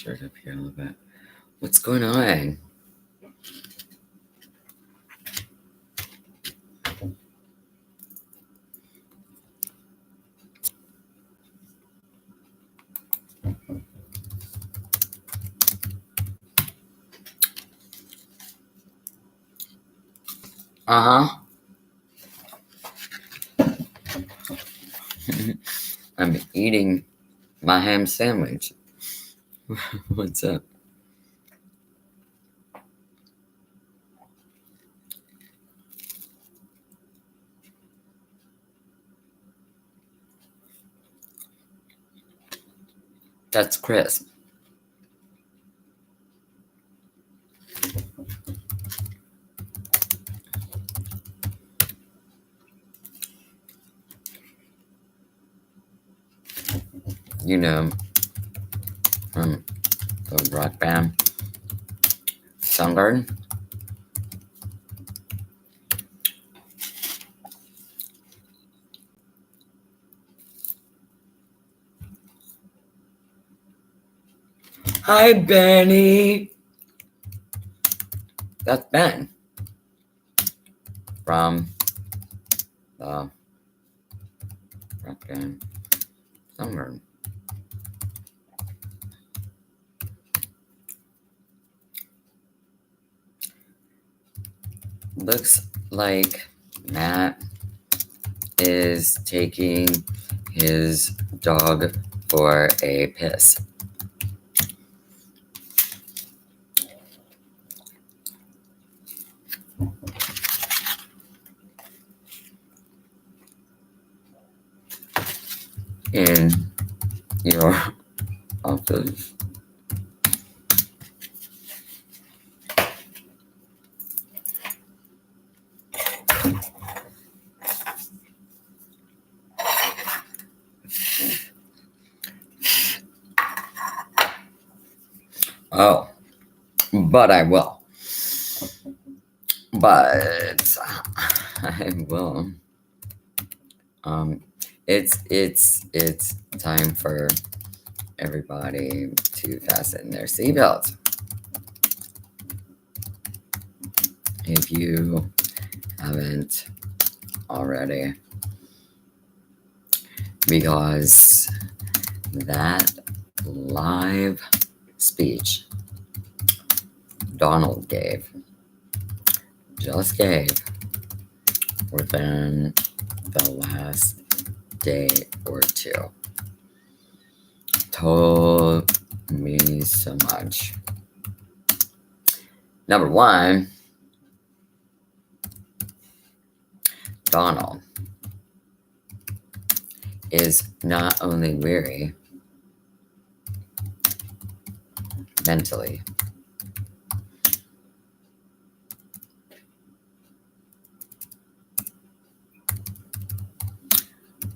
shirt up here a little bit. What's going on? Uh-huh. I'm eating my ham sandwich. What's up? That's crisp. You know, from the rock band Soundgarden. Hi, Benny. That's Ben from the rock band Soundgarden. Looks like Matt is taking his dog for a piss. In your office. Oh, but I will. But I will. It's time for everybody to fasten their seatbelts. If you haven't already, because that live speech Donald just gave within the last day or two told me so much. Number one, Donald is not only weary mentally,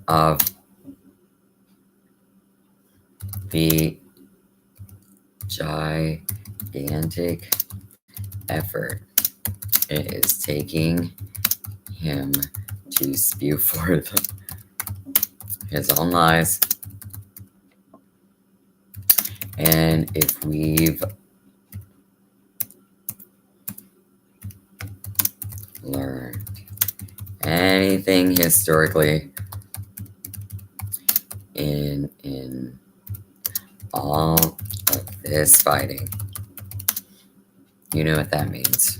of the gigantic effort it is taking him to spew forth his own lies. And if we've learned anything historically in all of this fighting, you know what that means.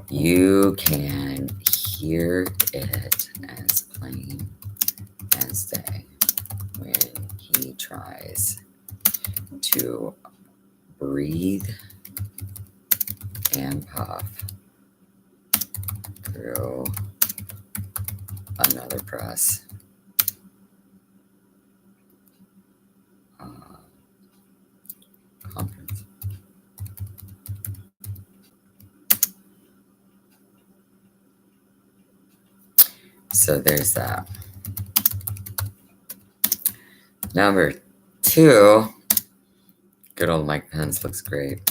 You can hear it as plain as day when he tries to breathe and puff through another press. Conference. So there's that. Number two, good old Mike Pence looks great.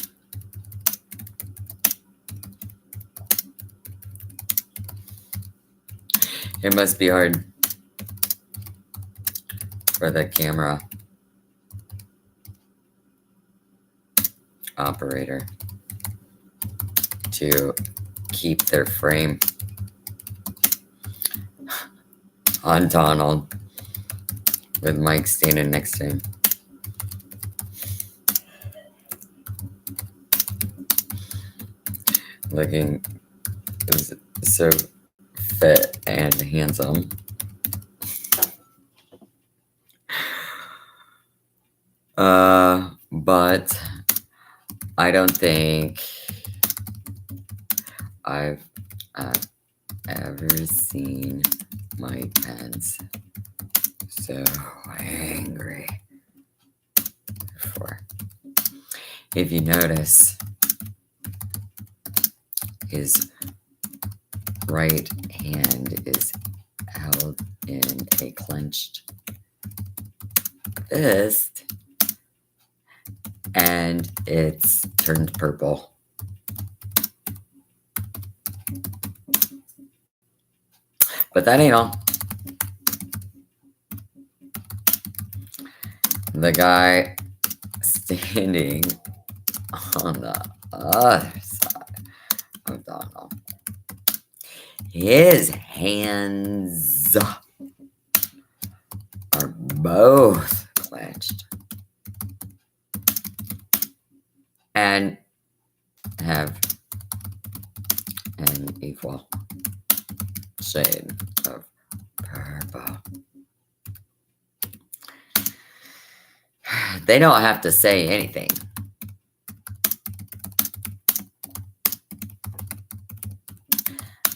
It must be hard for the camera operator to keep their frame on Donald with Mike standing next to him. Looking so fit and handsome. But I don't think I've ever seen Mike Pence so angry before. If you notice, his right hand is held in a clenched fist, and it's turned purple. But that ain't all. The guy standing on the other side of Donald, his hands are both clenched and have an equal shade of purple. They don't have to say anything.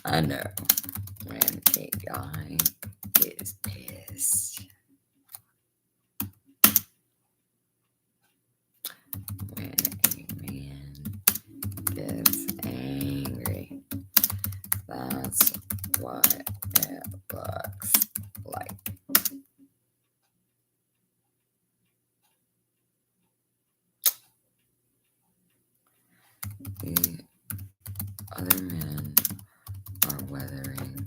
I know when a guy is pissed, when a man gets angry, that's what it looks like. The other men are weathering,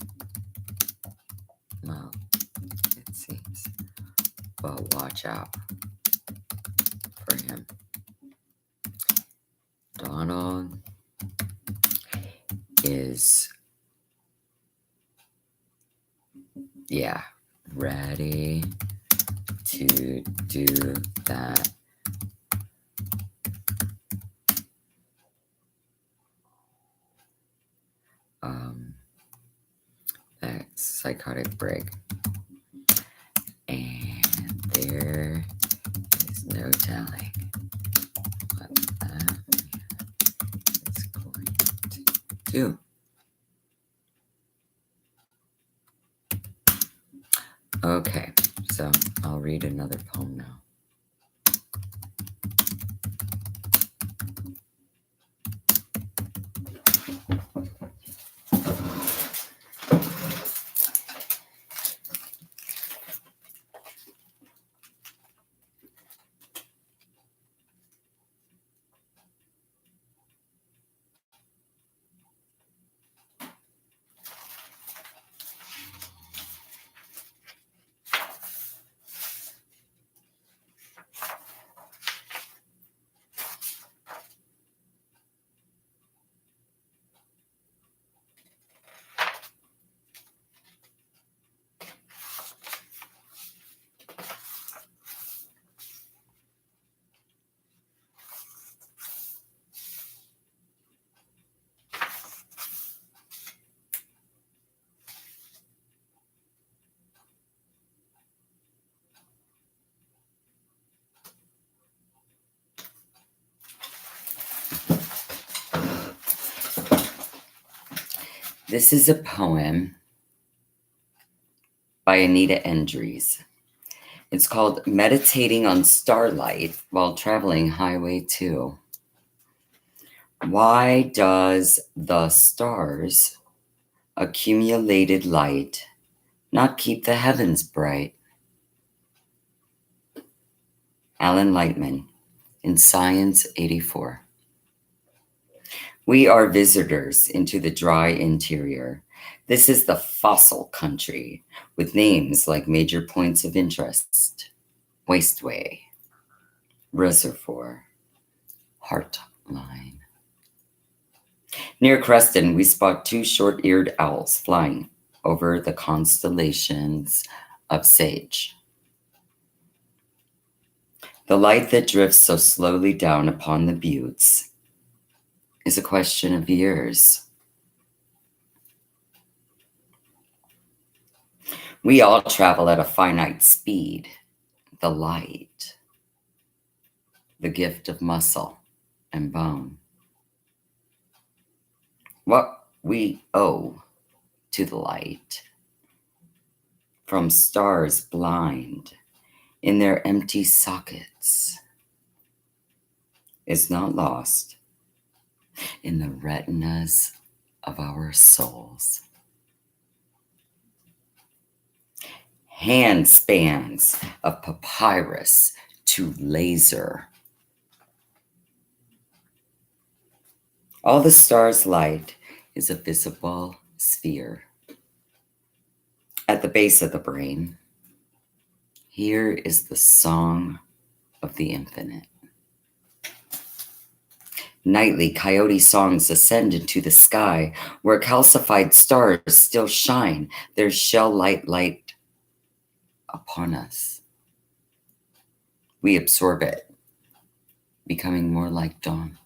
well, it seems, but watch out for him. Donald is, ready to do that. That psychotic break. And there is no telling what that man is going to do. Okay, so I'll read another poem now. This is a poem by Anita Endries. It's called Meditating on Starlight While Traveling Highway 2. Why does the stars' accumulated light not keep the heavens bright? Alan Lightman in Science 84. We are visitors into the dry interior, This is the fossil country with names like major points of interest, Wasteway, Reservoir, Heartline. Near Creston, we spot two short-eared owls flying over the constellations of Sage. The light that drifts so slowly down upon the buttes is a question of years. We all travel at a finite speed. The light, the gift of muscle and bone. What we owe to the light, from stars blind in their empty sockets, is not lost in the retinas of our souls. Hand spans of papyrus to laser. All the star's light is a visible sphere. At the base of the brain, here is the song of the infinite. Nightly coyote songs ascend into the sky where calcified stars still shine their shell light upon us. We absorb it, becoming more like dawn.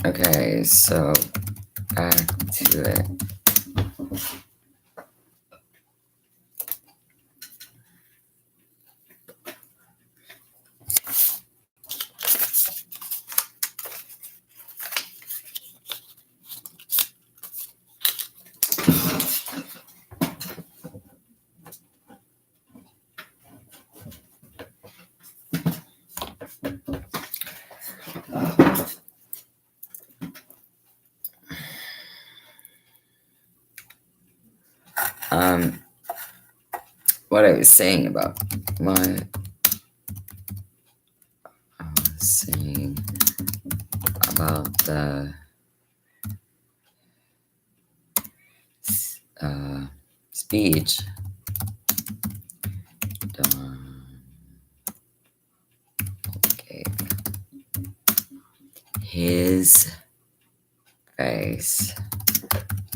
Okay, so back to it. What I was saying about the speech. Okay. His face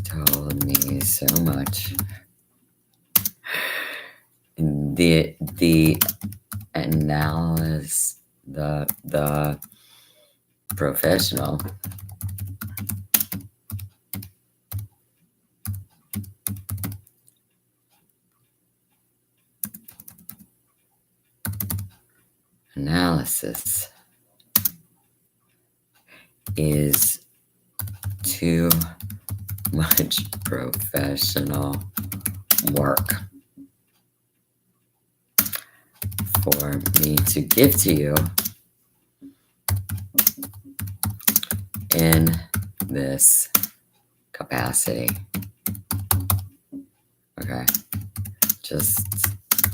told me so much. The analysis, the professional analysis is too much professional work for me to give to you in this capacity. Okay, just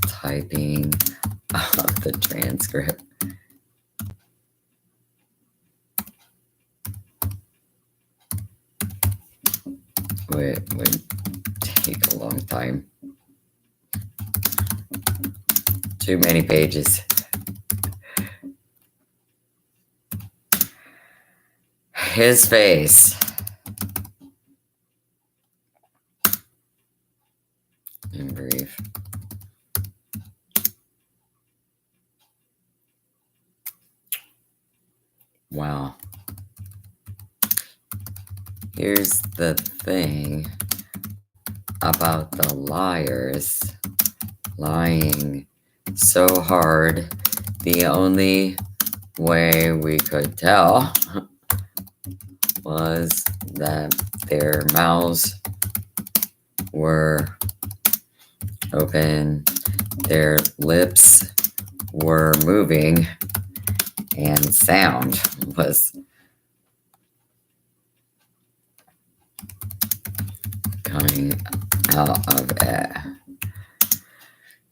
typing up the transcript. Would take a long time. Too many pages. His face. In brief. Wow. Here's the thing about the liars lying so hard. The only way we could tell was that their mouths were open, their lips were moving, and sound was coming out of it.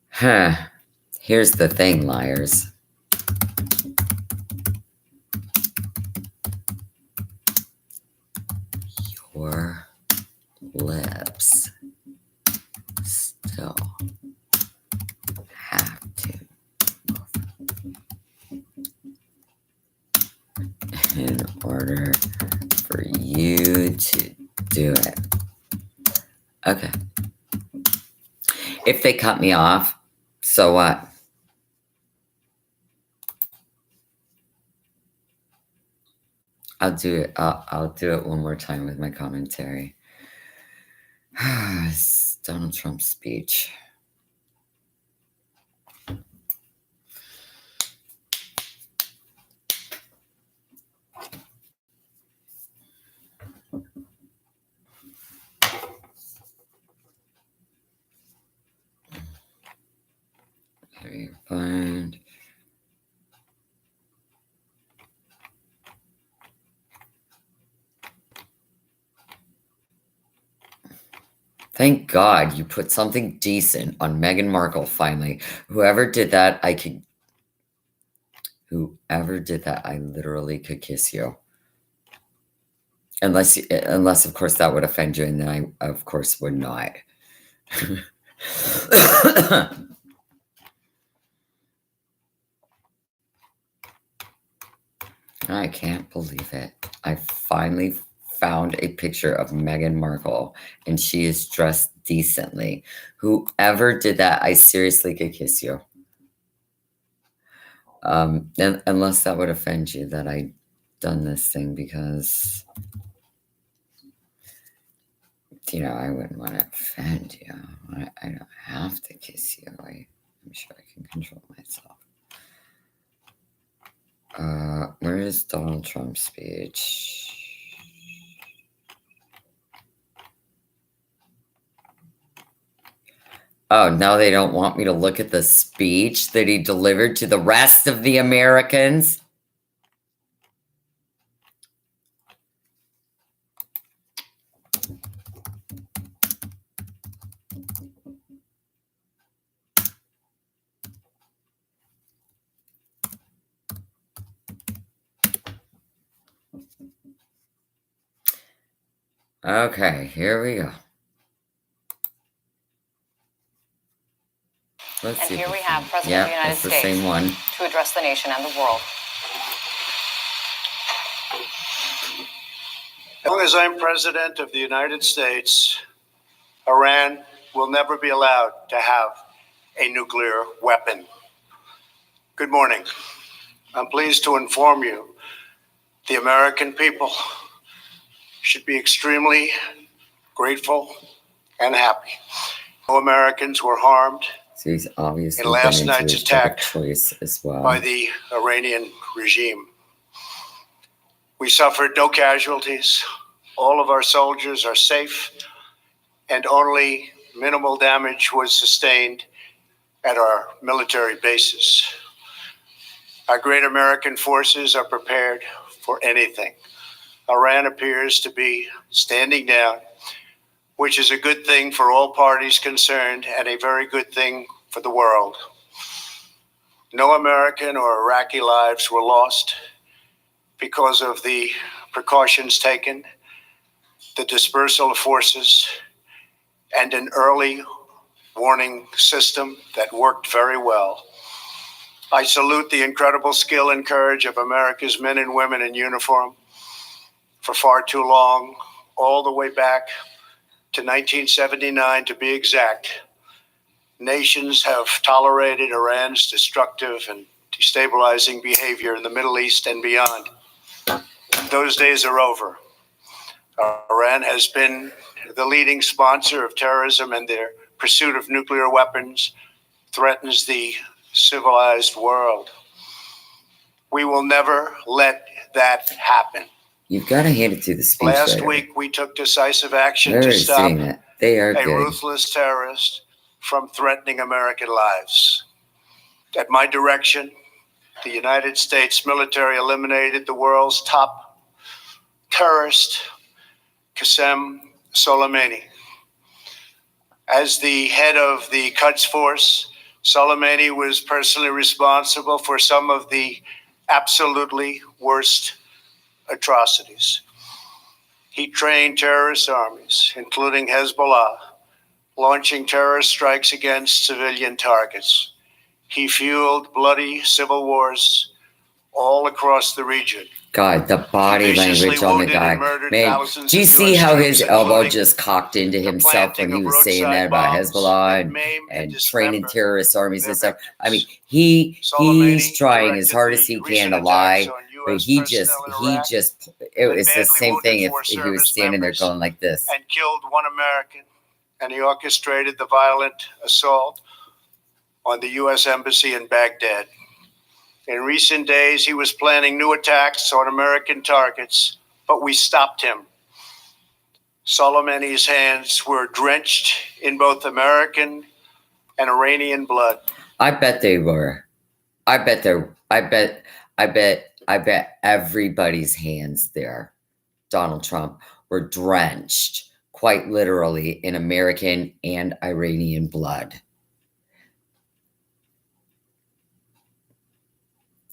Huh. Here's the thing, liars. Your lips still have to move in order for you to do it. Okay. If they cut me off, so what? I'll do it. I'll do it one more time with my commentary. It's Donald Trump's speech. Let me find. Thank God you put something decent on Meghan Markle finally. Whoever did that, I literally could kiss you. Unless of course that would offend you, and then I of course would not. I can't believe it. I finally found a picture of Meghan Markle, and she is dressed decently. Whoever did that, I seriously could kiss you. Unless that would offend you that I done this thing, because I wouldn't want to offend you. I don't have to kiss you. I'm sure I can control myself. Where is Donald Trump's speech? Oh, now they don't want me to look at the speech that he delivered to the rest of the Americans? Okay, here we go. Let's see. And here we have President of the United States, the same one, to address the nation and the world. As long as I'm President of the United States, Iran will never be allowed to have a nuclear weapon. Good morning. I'm pleased to inform you the American people should be extremely grateful and happy. No Americans were harmed he's obviously in last night's attack choice as well by the Iranian regime. We suffered no casualties. All of our soldiers are safe, and only minimal damage was sustained at our military bases. Our great American forces are prepared for anything. Iran appears to be standing down, which is a good thing for all parties concerned and a very good thing for the world. No American or Iraqi lives were lost because of the precautions taken, the dispersal of forces, and an early warning system that worked very well. I salute the incredible skill and courage of America's men and women in uniform. For far too long, all the way back to 1979 to be exact, nations have tolerated Iran's destructive and destabilizing behavior in the Middle East and beyond. Those days are over. Iran has been the leading sponsor of terrorism, and their pursuit of nuclear weapons threatens the civilized world. We will never let that happen. You've got to hand it to the speechwriter. Last week, we took decisive action They're to stop doing that. They are a good. ruthless terrorist from threatening American lives. At my direction, the United States military eliminated the world's top terrorist, Qasem Soleimani. As the head of the Quds Force, Soleimani was personally responsible for some of the absolutely worst atrocities. He trained terrorist armies, including Hezbollah, launching terrorist strikes against civilian targets. He fueled bloody civil wars all across the region. God, the body language on the guy. Man, do you see how his elbow just cocked into himself when he was saying that about Hezbollah and training terrorist armies and stuff? I mean, he's trying as hard as he can to lie, but it was the same thing if he was standing there going like this. And killed one American, and he orchestrated the violent assault on the U.S. Embassy in Baghdad. In recent days, he was planning new attacks on American targets, but we stopped him. Soleimani's hands were drenched in both American and Iranian blood. I bet they were. I bet everybody's hands there, Donald Trump, were drenched, quite literally, in American and Iranian blood.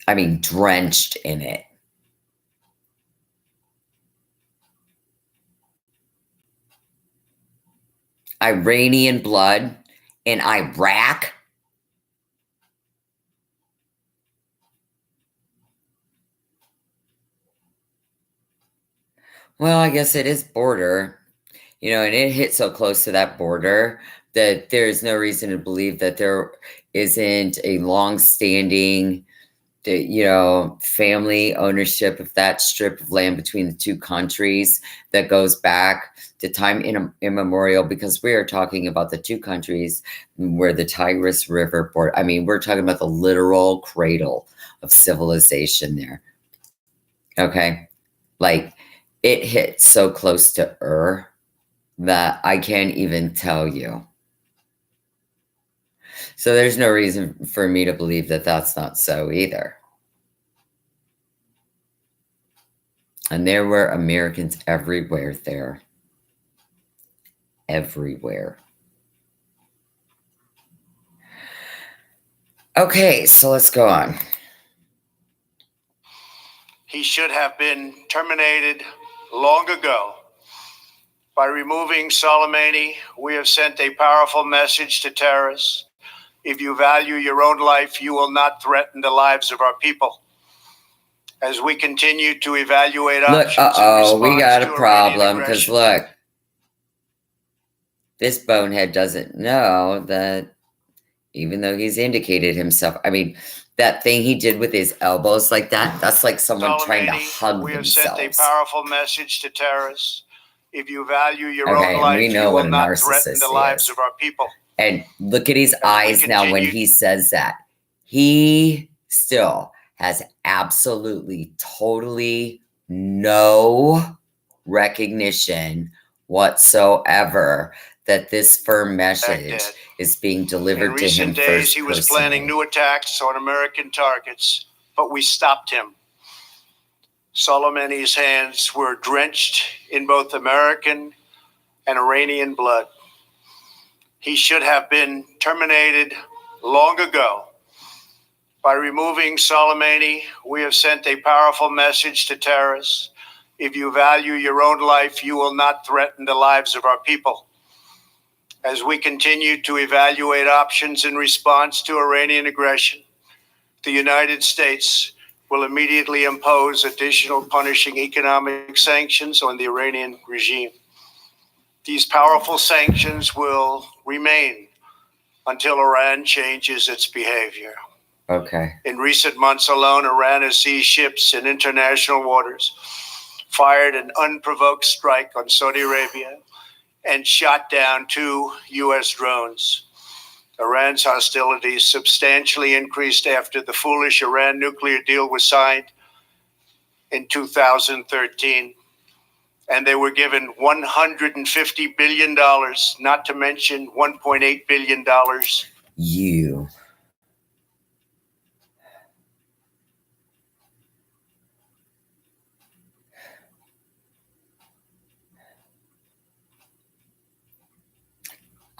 I mean, drenched in it. Iranian blood in Iraq? Well, I guess it is border, and it hit so close to that border that there's no reason to believe that there isn't a long-standing family ownership of that strip of land between the two countries that goes back to time immemorial, because we are talking about the two countries where the Tigris River border. I mean, we're talking about the literal cradle of civilization there. Okay. Like, it hit so close to that I can't even tell you. So there's no reason for me to believe that that's not so either. And there were Americans everywhere there. Everywhere. Okay, so let's go on. He should have been terminated long ago. By removing Soleimani, we have sent a powerful message to terrorists. If you value your own life, you will not threaten the lives of our people. As we continue to evaluate options. We got a problem, because look, this bonehead doesn't know that even though he's indicated himself, I mean, that thing he did with his elbows like that, that's like someone trying to hug we have themselves. Sent a powerful message to terrorists. If you value your own life, you will not threaten the lives of our people. And look at his eyes now when he says that. He still has absolutely, totally no recognition whatsoever that this firm message is being delivered to him. In recent days, he was planning new attacks on American targets, but we stopped him. Soleimani's hands were drenched in both American and Iranian blood. He should have been terminated long ago. By removing Soleimani, we have sent a powerful message to terrorists. If you value your own life, you will not threaten the lives of our people. As we continue to evaluate options in response to Iranian aggression, the United States will immediately impose additional punishing economic sanctions on the Iranian regime. These powerful sanctions will remain until Iran changes its behavior. Okay. In recent months alone, Iran has seized ships in international waters, fired an unprovoked strike on Saudi Arabia, and shot down 2 U.S. drones. Iran's hostilities substantially increased after the foolish Iran nuclear deal was signed in 2013, and they were given $150 billion, not to mention $1.8 billion. You.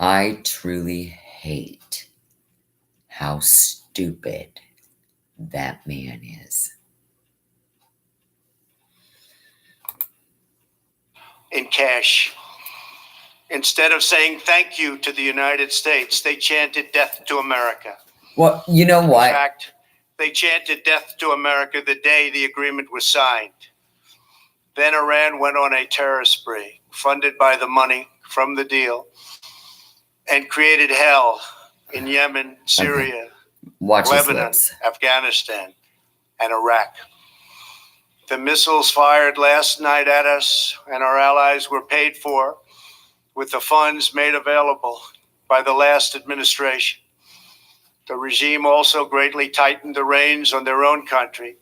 I truly hate how stupid that man is. In cash. Instead of saying thank you to the United States, they chanted death to America. Well, you know what? In fact, they chanted death to America the day the agreement was signed. Then Iran went on a terror spree, funded by the money from the deal, and created hell in Yemen, Syria, Watch his Lebanon, lips. Afghanistan, and Iraq. The missiles fired last night at us and our allies were paid for with the funds made available by the last administration. The regime also greatly tightened the reins on their own country,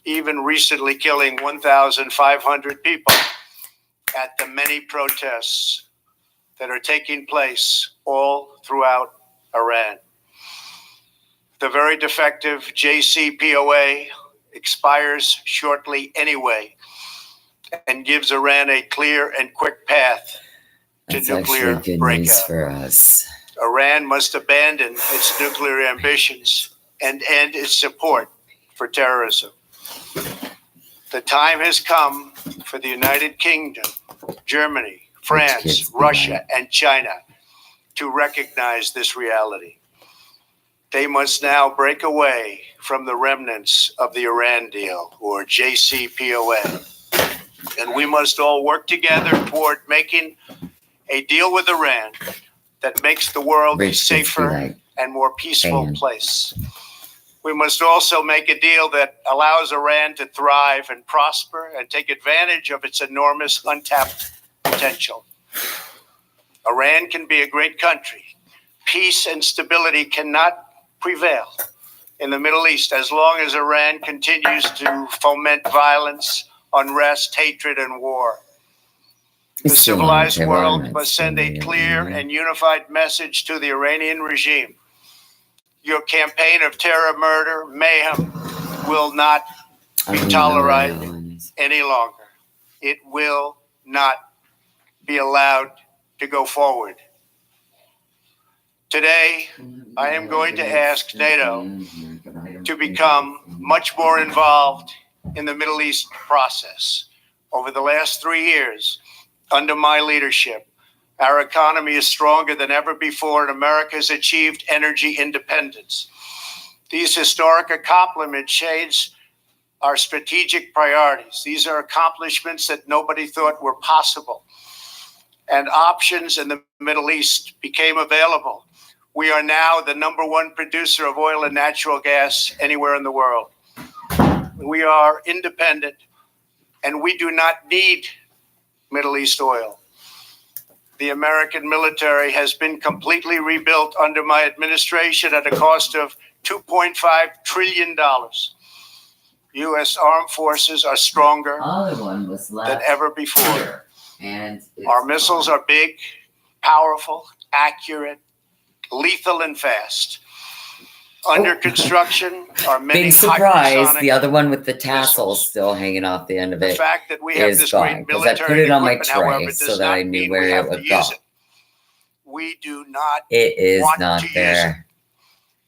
even recently killing 1,500 people at the many protests that are taking place all throughout Iran. The very defective JCPOA expires shortly anyway and gives Iran a clear and quick path to That's nuclear actually good breakout. news for us. Iran must abandon its nuclear ambitions and end its support for terrorism. The time has come for the United Kingdom, Germany, France, Russia, and China to recognize this reality. They must now break away from the remnants of the Iran deal, or JCPOA. And we must all work together toward making a deal with Iran that makes the world a safer and more peaceful place. We must also make a deal that allows Iran to thrive and prosper and take advantage of its enormous untapped potential. Iran can be a great country. Peace and stability cannot prevail in the Middle East as long as Iran continues to foment violence, unrest, hatred, and war. The civilized world must send a clear and unified message to the Iranian regime. Your campaign of terror, murder, mayhem will not be tolerated any longer. It will not be allowed to go forward. Today, I am going to ask NATO to become much more involved in the Middle East process. Over the last 3 years, under my leadership, our economy is stronger than ever before, and America has achieved energy independence. These historic accomplishments change our strategic priorities. These are accomplishments that nobody thought were possible. And options in the Middle East became available. We are now the #1 producer of oil and natural gas anywhere in the world. We are independent, and we do not need Middle East oil. The American military has been completely rebuilt under my administration at a cost of $2.5 trillion. U.S. armed forces are stronger than ever before. And our missiles are big, powerful, accurate, lethal, and fast. Under construction are many big surprise, hypersonic the other one with the tassels missiles. still hanging off the end of it. The fact that we have is this gone, great 'cause I military put it on my equipment, however, tray does so that not I knew mean where we it have to would use go. it. We do not It is want not to use there.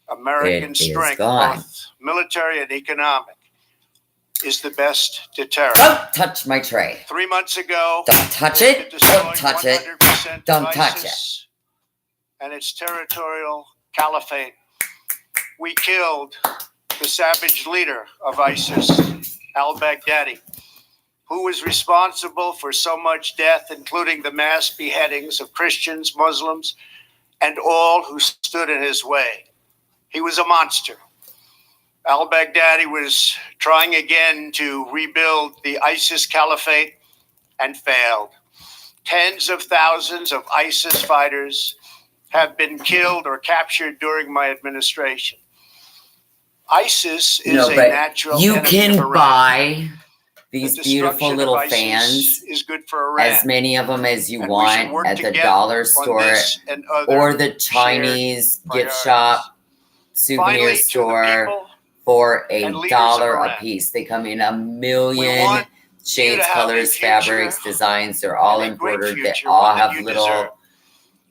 American It is strength, gone. both military and economic, is the best deterrent. Don't touch my tray. 3 months ago, Don't touch we it. destroyed Don't touch it. 100% Don't of touch it. ISIS and its territorial caliphate. We killed the savage leader of ISIS, al-Baghdadi, who was responsible for so much death, including the mass beheadings of Christians, Muslims, and all who stood in his way. He was a monster. Al-Baghdadi was trying again to rebuild the ISIS caliphate and failed. Tens of thousands of ISIS fighters have been killed or captured during my administration. ISIS is a natural you enemy can of Iran. buy these The beautiful destruction little of ISIS fans, is good for Iran. as many of them as you And we should want work at the together dollar on store this and other or the shared Chinese gift priorities. shop, souvenir Finally, to the store people for and a leaders of dollar a Iran, piece. They come in a we million want you to shades, have a colors, future fabrics, designs. They're all and a great embroidered. They future, all one that have you little. deserve.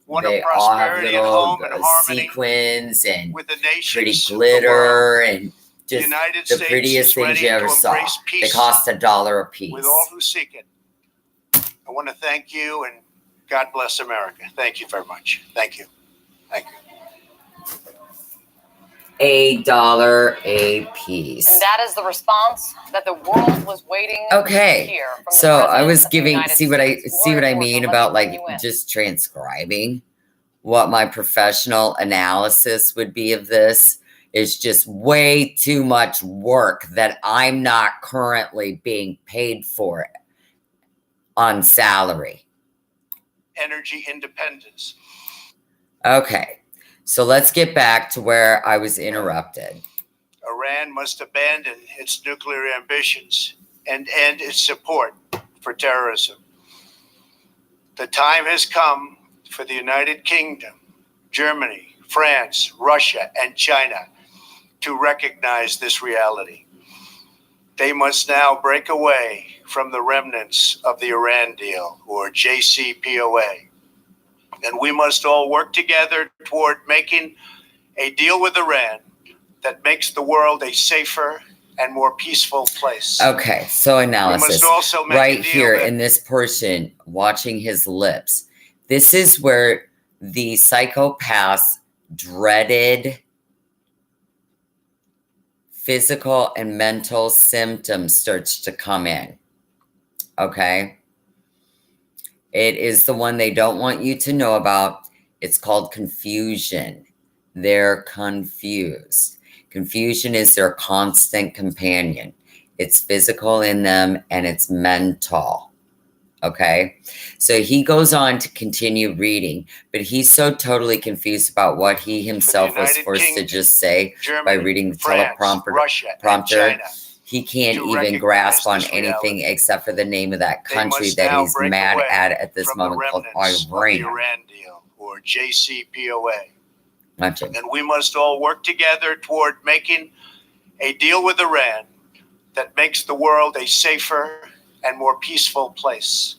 One They of all have prosperity at little home and harmony sequins and with the pretty nations of the world. glitter and The just United the States prettiest is things ready you ever to saw. embrace They peace cost $1 a piece. with all who seek it. I want to thank you and God bless America. Thank you very much. Thank you. Thank you. $1 a piece. And that is the response that the world was waiting Okay, to hear from the so I President was of the giving, United see what I States. see what I Gloria mean Porter, about let's like bring you in. just transcribing what my professional analysis would be of this is just way too much work that I'm not currently being paid for on salary. Energy independence. Okay, so let's get back to where I was interrupted. Iran must abandon its nuclear ambitions and end its support for terrorism. The time has come for the United Kingdom, Germany, France, Russia, and China to recognize this reality. They must now break away from the remnants of the Iran deal, or JCPOA. And we must all work together toward making a deal with Iran that makes the world a safer and more peaceful place. Okay, so We analysis. must also make Right a deal here that in this portion, watching his lips. This is where the psychopath's dreaded physical and mental symptoms starts to come in. Okay? It is the one they don't want you to know about. It's called confusion. They're confused. Confusion is their constant companion. It's physical in them and it's mental. Okay? So he goes on to continue reading, but he's so totally confused about what he himself was United forced Kingdom, to just say Germany, by reading the France, teleprompter. Russia, and Prompter. China He can't to even recognize grasp on this anything reality. except for the name of that They country must that now he's break mad away at this from the moment, called remnants of the Iran. Iran deal, or JCPOA. Watch it. And we must all work together toward making a deal with Iran that makes the world a safer and more peaceful place.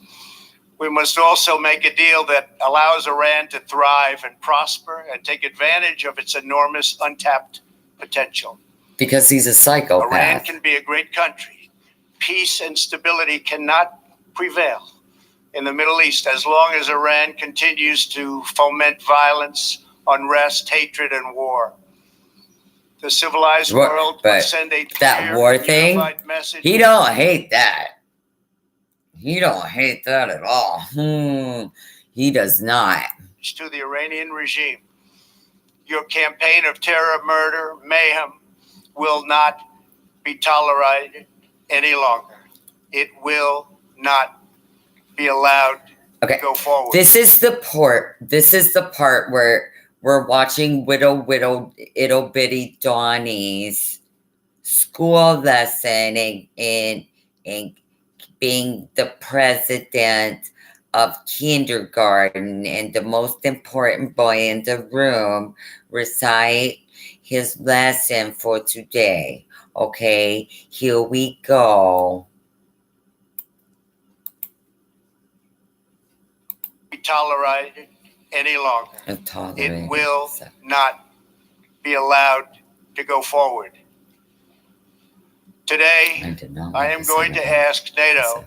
We must also make a deal that allows Iran to thrive and prosper and take advantage of its enormous untapped potential. Because he's a psychopath. Iran can be a great country. Peace and stability cannot prevail in the Middle East as long as Iran continues to foment violence, unrest, hatred, and war. The civilized world must send a that clear, war thing, unified message. he don't hate that. He don't hate that at all. He does not. To the Iranian regime. Your campaign of terror, murder, mayhem will not be tolerated any longer. It will not be allowed to go forward. This is the part where we're watching ittle bitty Donnie's school lesson and being the president of kindergarten and the most important boy in the room recite his lesson for today. Okay, here we go. Be tolerated any longer. It will not be allowed to go forward. Today, I am going to ask NATO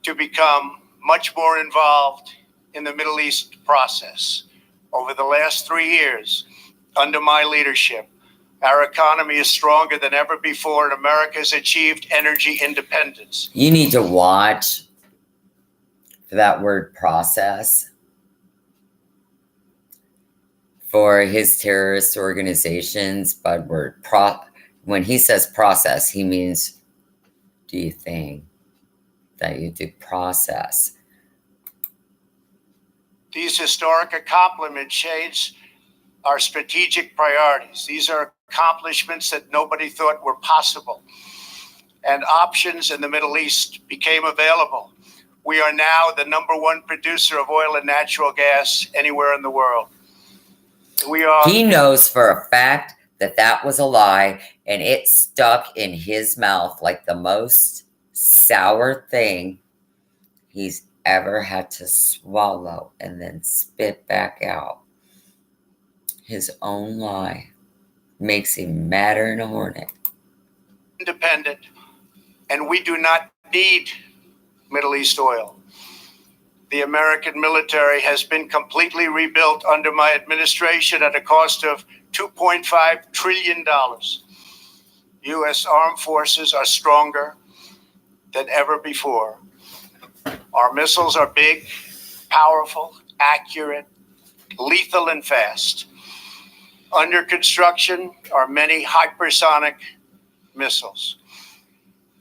to become much more involved in the Middle East process. Over the last 3 years, under my leadership, our economy is stronger than ever before, and America has achieved energy independence. You need to watch for that word process. For his terrorist organizations, but when he says process, he means do you think that you do process? These historic accomplishments change our strategic priorities. These are accomplishments that nobody thought were possible. and options in the Middle East became available, we are now the #1 producer of oil and natural gas anywhere in the world. He knows for a fact that that was a lie, and it stuck in his mouth like the most sour thing he's ever had to swallow and then spit back out. His own lie makes him madder than a hornet. Independent, and we do not need Middle East oil. The American military has been completely rebuilt under my administration at a cost of $2.5 trillion. U.S. armed forces are stronger than ever before. Our missiles are big, powerful, accurate, lethal, and fast. Under construction are many hypersonic missiles.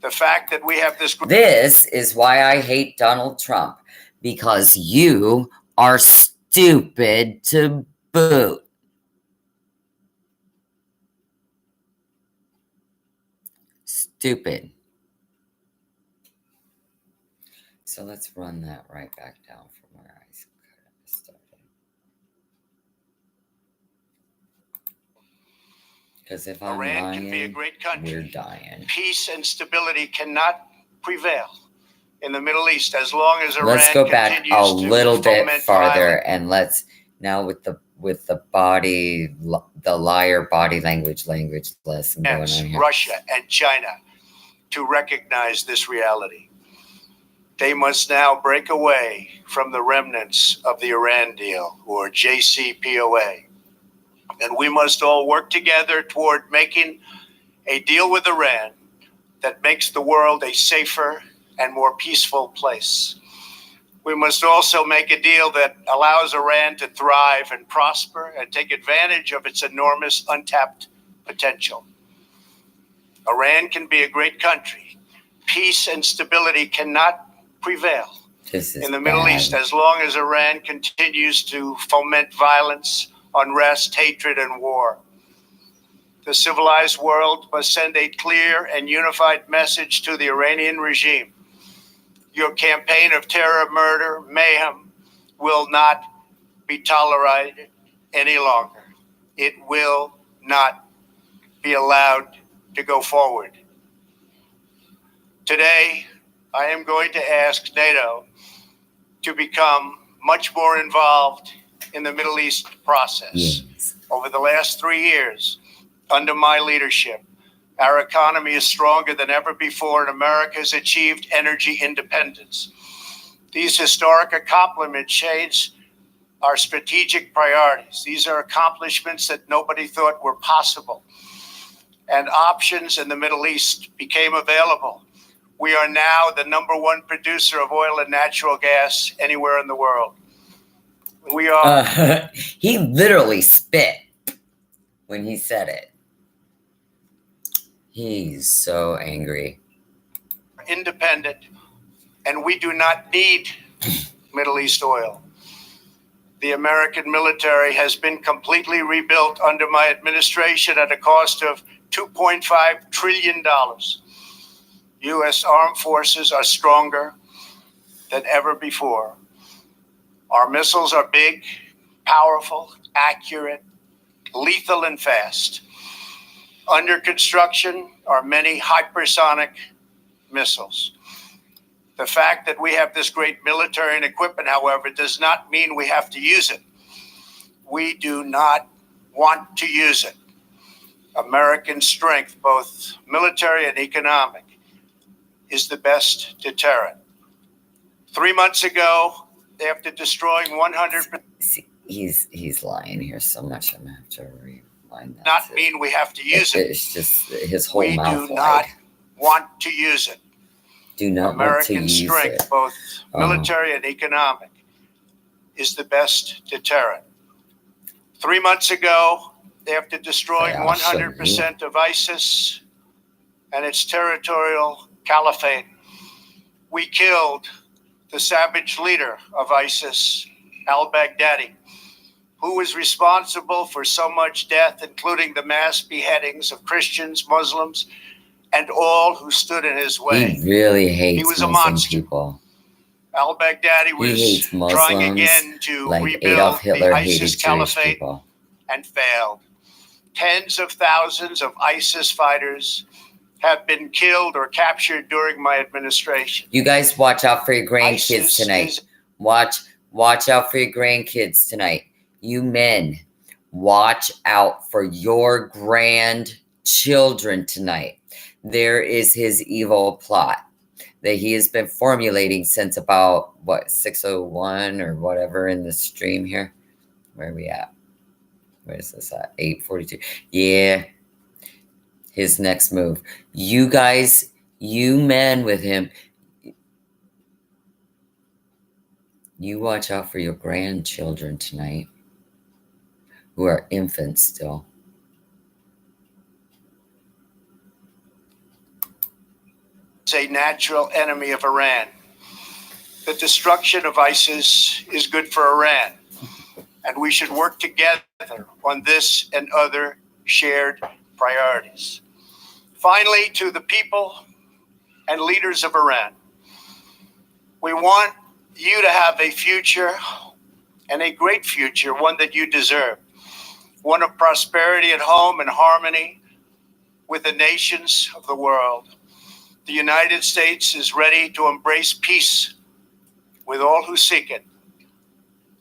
The fact that we have This is why I hate Donald Trump, because you are stupid to boot. Stupid. So let's run that right back down from where I started. Because if I'm Iran lying, can be a great country. we're dying. Peace and stability cannot prevail in the Middle East as long as Iran Let's go back continues a to little bit foment farther, violence. and let's now with the body, the liar body language lesson going on here. Russia and China to recognize this reality. They must now break away from the remnants of the Iran deal, or JCPOA. And we must all work together toward making a deal with Iran that makes the world a safer and more peaceful place. We must also make a deal that allows Iran to thrive and prosper and take advantage of its enormous untapped potential. Iran can be a great country. Peace and stability cannot prevail in the Middle East as long as Iran continues to foment violence, unrest, hatred, and war. The civilized world must send a clear and unified message to the Iranian regime. Your campaign of terror, murder, mayhem will not be tolerated any longer. It will not be allowed to go forward. Today, I am going to ask NATO to become much more involved in the Middle East process. Yes. Over the last 3 years, under my leadership, our economy is stronger than ever before, and America has achieved energy independence. These historic accomplishments change our strategic priorities. These are accomplishments that nobody thought were possible. And options in the Middle East became available. We are now the #1 producer of oil and natural gas anywhere in the world. We are. He literally spit when he said it. He's so angry. Independent, and we do not need Middle East oil. The American military has been completely rebuilt under my administration at a cost of $2.5 trillion. U.S. armed forces are stronger than ever before. Our missiles are big, powerful, accurate, lethal, and fast. Under construction are many hypersonic missiles. The fact that we have this great military and equipment, however, does not mean we have to use it. We do not want to use it. American strength, both military and economic, is the best deterrent. 3 months ago, after destroying 100%, he's lying here so much. I'm gonna have to rewind that. Not mean we have to use it. It's just his whole We mouth do not lied. want to use it. Do not American want to use strength, it. both military and economic, is the best deterrent. 3 months ago, after destroying Yeah, I'll show you. 100% of ISIS and its territorial caliphate, we killed the savage leader of ISIS, al-Baghdadi, who was responsible for so much death, including the mass beheadings of Christians, Muslims, and all who stood in his way. He really hates He was a Muslim monster. people. Al-Baghdadi He was hates trying Muslims again to like rebuild Adolf Hitler the hated ISIS Jewish caliphate people. and failed. Tens of thousands of ISIS fighters have been killed or captured during my administration. You guys watch out for your grandkids ISIS tonight. is Watch out for your grandkids tonight. You men, watch out for your grandchildren tonight. There is his evil plot that he has been formulating since about, 6:01 or whatever in the stream here. Where are we at? Where is this at? 8:42. Yeah. His next move. You guys, you men with him, you watch out for your grandchildren tonight, who are infants still. a natural enemy of Iran. The destruction of ISIS is good for Iran, and we should work together on this and other shared priorities. Finally, to the people and leaders of Iran, we want you to have a future, and a great future, one that you deserve, one of prosperity at home and harmony with the nations of the world. The United States is ready to embrace peace with all who seek it.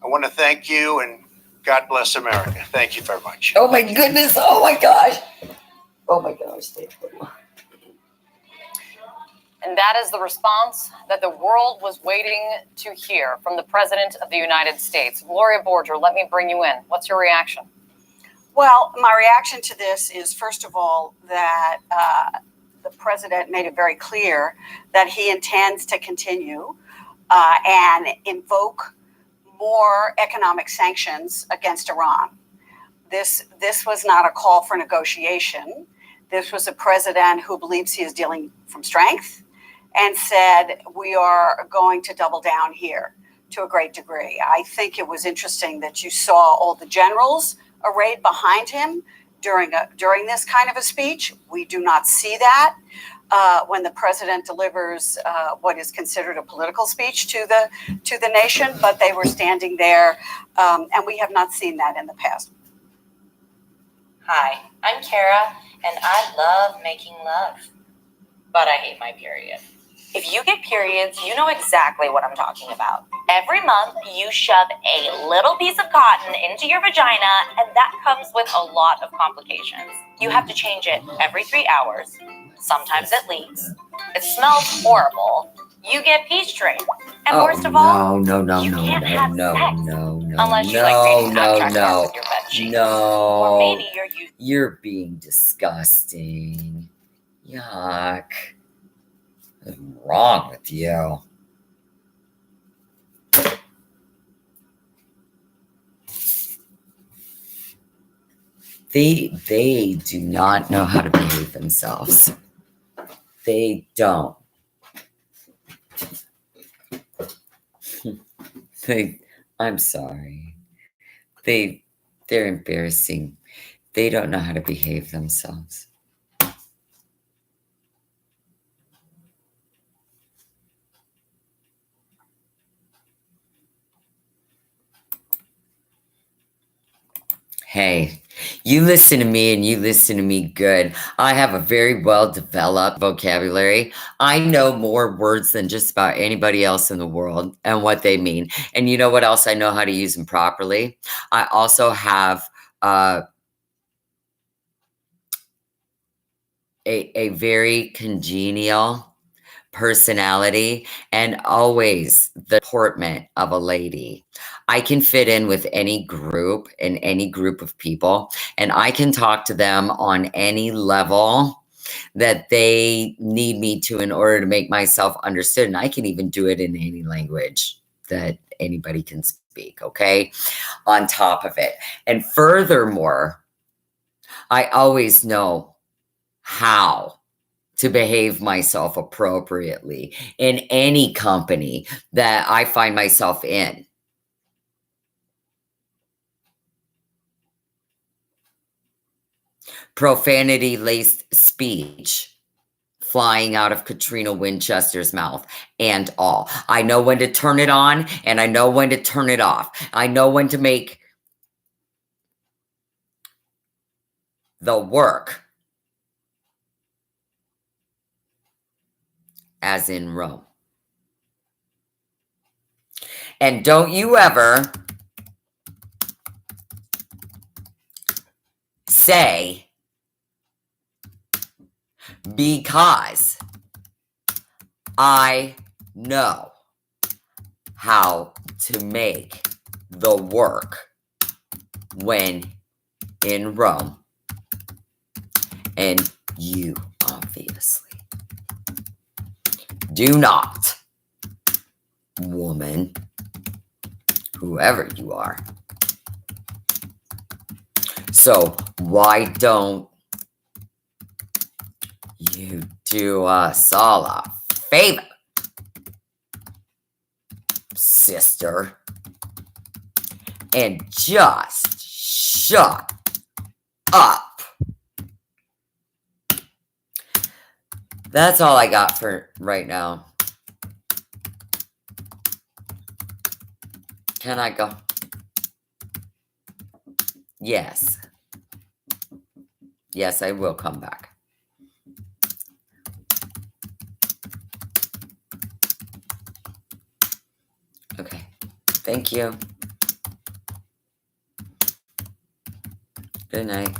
I want to thank you, and God bless America. Thank you very much. Oh my goodness. Oh my gosh. Oh my gosh. And that is the response that the world was waiting to hear from the President of the United States. Gloria Borger, let me bring you in. What's your reaction? Well, my reaction to this is, first of all, that the president made it very clear that he intends to continue and invoke more economic sanctions against Iran. This was not a call for negotiation. This was a president who believes he is dealing from strength and said, we are going to double down here to a great degree. I think it was interesting that you saw all the generals arrayed behind him during this kind of a speech. We do not see that when the president delivers what is considered a political speech to the nation, but they were standing there, and we have not seen that in the past. Hi, I'm Kara, and I love making love, but I hate my period. If you get periods, you know exactly what I'm talking about. Every month, you shove a little piece of cotton into your vagina, and that comes with a lot of complications. You have to change it every 3 hours. Sometimes it leaks. It smells horrible. You get pee strain. And worst of all, you can't have sex unless you like dating contract with your bed sheets. Or maybe You're being disgusting. Yuck. What's wrong with you? They do not know how to behave themselves. They don't. I'm sorry. They're embarrassing. They don't know how to behave themselves. Hey, you listen to me and you listen to me good. I have a very well-developed vocabulary. I know more words than just about anybody else in the world and what they mean. And you know what else? I know how to use them properly. I also have a very congenial personality and always the deportment of a lady. I can fit in with any group and any group of people, and I can talk to them on any level that they need me to in order to make myself understood. And I can even do it in any language that anybody can speak, okay? On top of it. And furthermore, I always know how to behave myself appropriately in any company that I find myself in. Profanity-laced speech flying out of Katrina Winchester's mouth and all. I know when to turn it on and I know when to turn it off. I know when to make the work as in Rome. And don't you ever say, because I know how to make the work when in Rome. And you obviously do not, woman, whoever you are. So why don't you do us all a favor, sister, and just shut up? That's all I got for right now. Can I go? Yes. Yes, I will come back. Okay. Thank you. Good night.